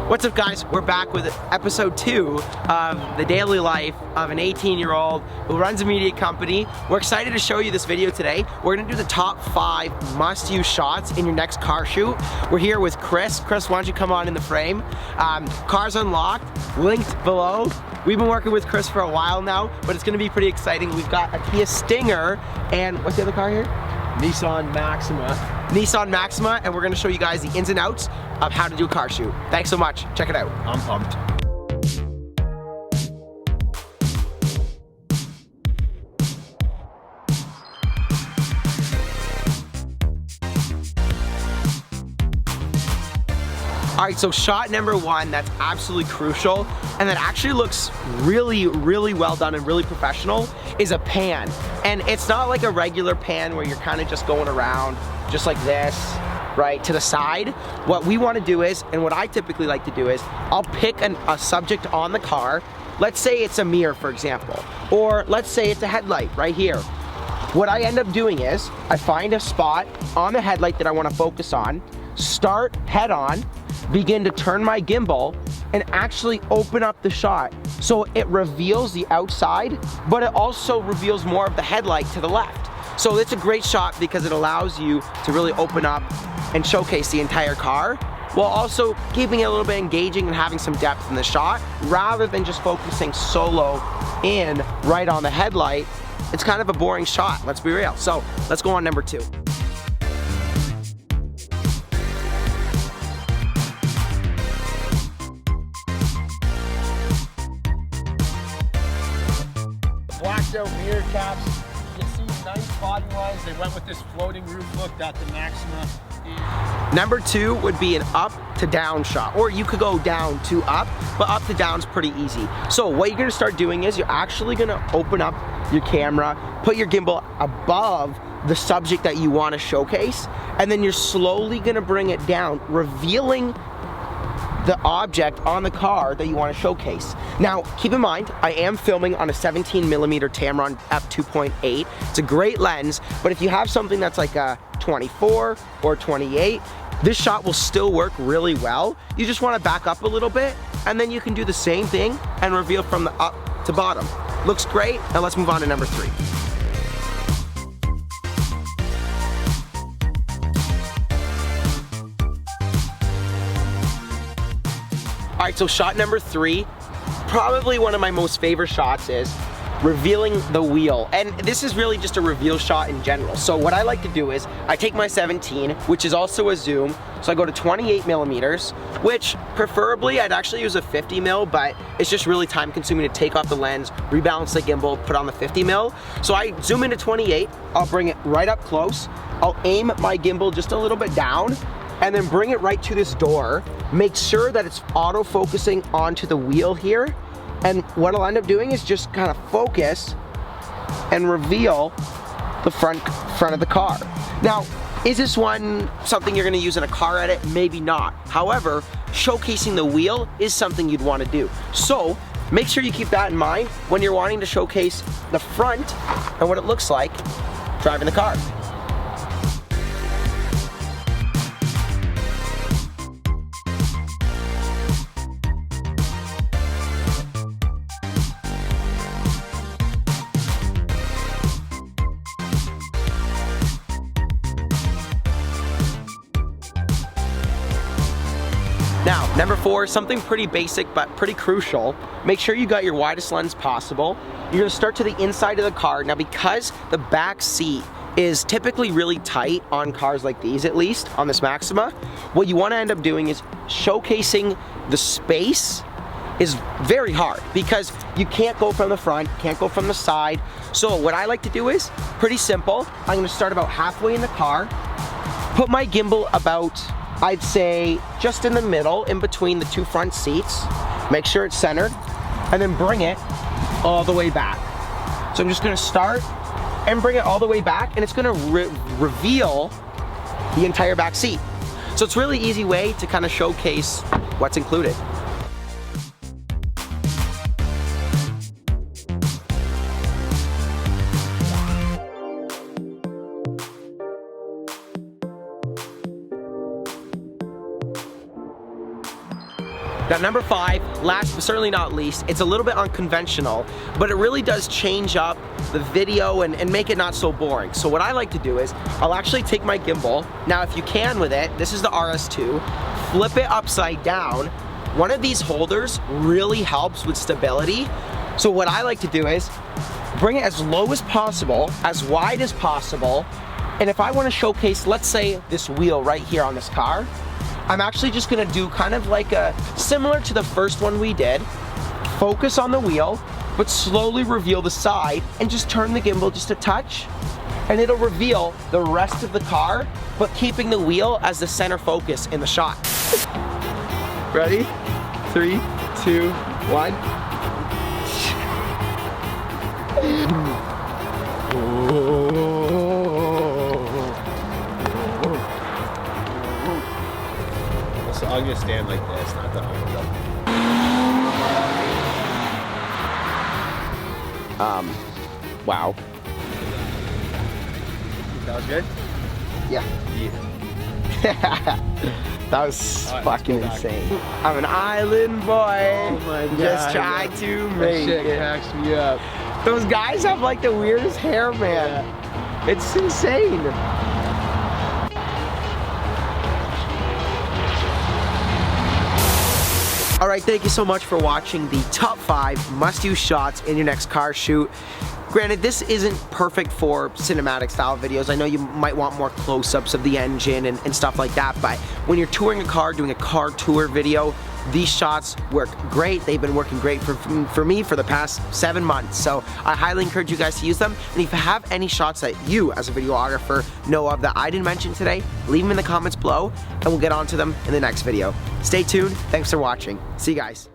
What's up, guys? We're back with episode 2 of the daily life of an 18-year-old who runs a media company. We're excited to show you this video today. We're gonna do the top 5 must-use shots in your next car shoot. We're here with Chris. Chris, why don't you come on in the frame? Cars unlocked, linked below. We've been working with Chris for a while now, but it's gonna be pretty exciting. We've got a Kia Stinger and what's the other car here? Nissan Maxima, and we're gonna show you guys the ins and outs of how to do a car shoot. Thanks so much. Check it out. I'm pumped. All right, so shot number 1 that's absolutely crucial and that actually looks really, really well done and really professional is a pan. And it's not like a regular pan where you're kind of just going around just like this, right, to the side. What we want to do is, and what I typically like to do is, I'll pick a subject on the car. Let's say it's a mirror, for example, or let's say it's a headlight right here. What I end up doing is, I find a spot on the headlight that I want to focus on, start head on, begin to turn my gimbal, and actually open up the shot. So it reveals the outside, but it also reveals more of the headlight to the left. So it's a great shot because it allows you to really open up and showcase the entire car, while also keeping it a little bit engaging and having some depth in the shot, rather than just focusing solo in right on the headlight. It's kind of a boring shot, let's be real. So let's go on number 2. Blacked out mirror caps. You can see nice body lines. They went with this floating roof look that the Maxima is. Number 2 would be an up to down shot, or you could go down to up, but up to down is pretty easy. So what you're gonna start doing is you're actually gonna open up your camera, put your gimbal above the subject that you wanna showcase, and then you're slowly gonna bring it down, revealing the object on the car that you want to showcase. Now, keep in mind, I am filming on a 17mm Tamron f2.8. It's a great lens, but if you have something that's like a 24 or 28, this shot will still work really well. You just want to back up a little bit, and then you can do the same thing and reveal from the up to bottom. Looks great. Now let's move on to number 3. All right, so shot number 3, probably one of my most favorite shots is revealing the wheel. And this is really just a reveal shot in general. So what I like to do is I take my 17, which is also a zoom. So I go to 28mm, which preferably I'd actually use a 50mm, but it's just really time consuming to take off the lens, rebalance the gimbal, put on the 50mm. So I zoom into 28, I'll bring it right up close. I'll aim my gimbal just a little bit down, and then bring it right to this door. Make sure that it's auto-focusing onto the wheel here. And what I'll end up doing is just kind of focus and reveal the front of the car. Now, is this one something you're gonna use in a car edit? Maybe not. However, showcasing the wheel is something you'd wanna do. So, make sure you keep that in mind when you're wanting to showcase the front and what it looks like driving the car. Now, number 4, something pretty basic but pretty crucial. Make sure you got your widest lens possible. You're gonna start to the inside of the car. Now, because the back seat is typically really tight on cars like these, at least, on this Maxima, what you wanna end up doing is showcasing the space is very hard because you can't go from the front, can't go from the side. So what I like to do is pretty simple. I'm gonna start about halfway in the car, put my gimbal about, I'd say, just in the middle, in between the 2 front seats. Make sure it's centered, and then bring it all the way back. So I'm just gonna start and bring it all the way back, and it's gonna reveal the entire back seat. So it's a really easy way to kind of showcase what's included. Now number 5, last but certainly not least, it's a little bit unconventional, but it really does change up the video and make it not so boring. So what I like to do is, I'll actually take my gimbal, now if you can with it, this is the RS2, flip it upside down. One of these holders really helps with stability. So what I like to do is, bring it as low as possible, as wide as possible, and if I want to showcase, let's say, this wheel right here on this car, I'm actually just gonna do kind of like similar to the first one we did, focus on the wheel, but slowly reveal the side and just turn the gimbal just a touch, and it'll reveal the rest of the car, but keeping the wheel as the center focus in the shot. Ready? 3, 2, 1. So I'm gonna stand like this, not the arms up. Wow. That was good? Yeah. That was fucking insane. I'm an island boy. Oh my God. Just try to make That shit it. cracks me up. Those guys have like the weirdest hair, man. Yeah. It's insane. All right, thank you so much for watching the top 5 must-use shots in your next car shoot. Granted, this isn't perfect for cinematic style videos. I know you might want more close-ups of the engine and stuff like that, but when you're touring a car, doing a car tour video, these shots work great. They've been working great for me for the past 7 months. So I highly encourage you guys to use them. And if you have any shots that you, as a videographer, know of that I didn't mention today, leave them in the comments below and we'll get onto them in the next video. Stay tuned. Thanks for watching. See you guys.